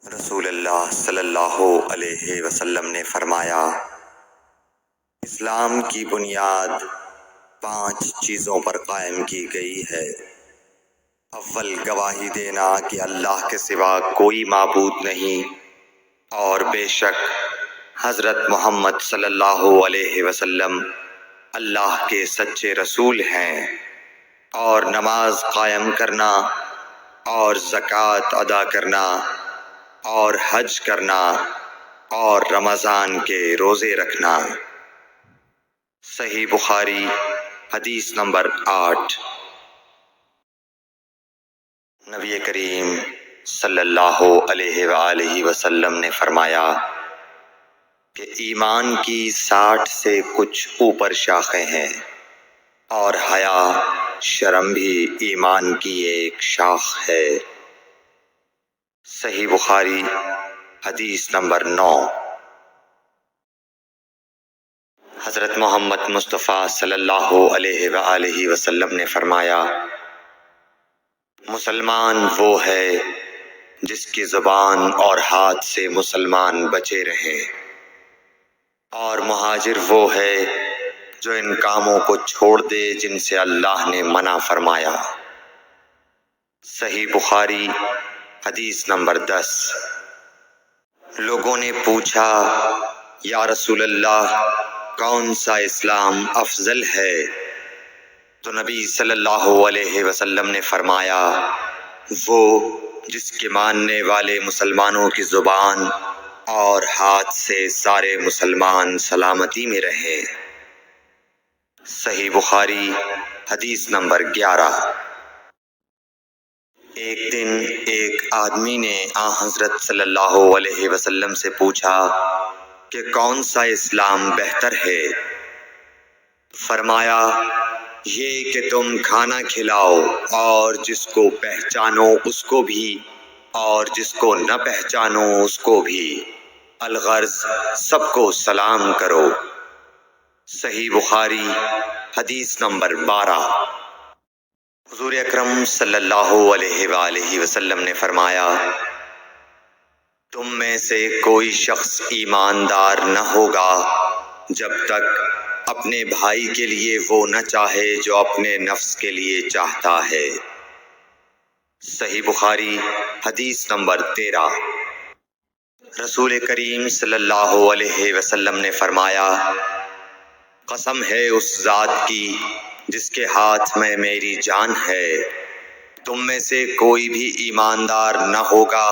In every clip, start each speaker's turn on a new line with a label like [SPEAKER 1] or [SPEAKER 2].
[SPEAKER 1] رسول اللہ صلی اللہ علیہ وسلم نے فرمایا، اسلام کی بنیاد 5 چیزوں پر قائم کی گئی ہے۔ اول، گواہی دینا کہ اللہ کے سوا کوئی معبود نہیں اور بے شک حضرت محمد صلی اللہ علیہ وسلم اللہ کے سچے رسول ہیں، اور نماز قائم کرنا اور زکوٰۃ ادا کرنا اور حج کرنا اور رمضان کے روزے رکھنا۔ صحیح بخاری حدیث نمبر 8۔ نبی کریم صلی اللہ علیہ وآلہ وسلم نے فرمایا کہ ایمان کی 60 سے کچھ اوپر شاخیں ہیں، اور حیا شرم بھی ایمان کی ایک شاخ ہے۔ صحیح بخاری حدیث نمبر 9۔ حضرت محمد مصطفیٰ صلی اللہ علیہ وآلہ وسلم نے فرمایا، مسلمان وہ ہے جس کی زبان اور ہاتھ سے مسلمان بچے رہیں، اور مہاجر وہ ہے جو ان کاموں کو چھوڑ دے جن سے اللہ نے منع فرمایا۔ صحیح بخاری حدیث نمبر 10۔ لوگوں نے پوچھا، یا رسول اللہ، کون سا اسلام افضل ہے؟ تو نبی صلی اللہ علیہ وسلم نے فرمایا، وہ جس کے ماننے والے مسلمانوں کی زبان اور ہاتھ سے سارے مسلمان سلامتی میں رہیں۔ صحیح بخاری حدیث نمبر 11۔ ایک دن ایک آدمی نے حضرت صلی اللہ علیہ وسلم سے پوچھا کہ کون سا اسلام بہتر ہے؟ فرمایا، یہ کہ تم کھانا کھلاؤ اور جس کو پہچانو اس کو بھی اور جس کو نہ پہچانو اس کو بھی، الغرض سب کو سلام کرو۔ صحیح بخاری حدیث نمبر 12۔ حضور اکرم صلی اللہ علیہ وآلہ وسلم نے فرمایا، تم میں سے کوئی شخص ایماندار نہ ہوگا جب تک اپنے بھائی کے لیے وہ نہ چاہے جو اپنے نفس کے لیے چاہتا ہے۔ صحیح بخاری حدیث نمبر 13۔ رسول کریم صلی اللہ علیہ وسلم نے فرمایا، قسم ہے اس ذات کی جس کے ہاتھ میں میری جان ہے، تم میں سے کوئی بھی ایماندار نہ ہوگا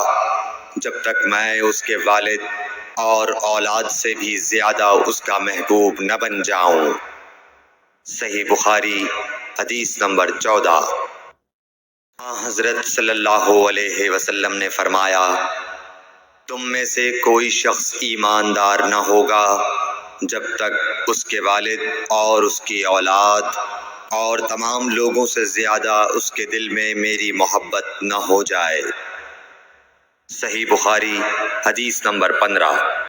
[SPEAKER 1] جب تک میں اس کے والد اور اولاد سے بھی زیادہ اس کا محبوب نہ بن جاؤں۔ صحیح بخاری حدیث نمبر 14۔ حضرت صلی اللہ علیہ وسلم نے فرمایا، تم میں سے کوئی شخص ایماندار نہ ہوگا جب تک اس کے والد اور اس کی اولاد اور تمام لوگوں سے زیادہ اس کے دل میں میری محبت نہ ہو جائے۔ صحیح بخاری حدیث نمبر 15۔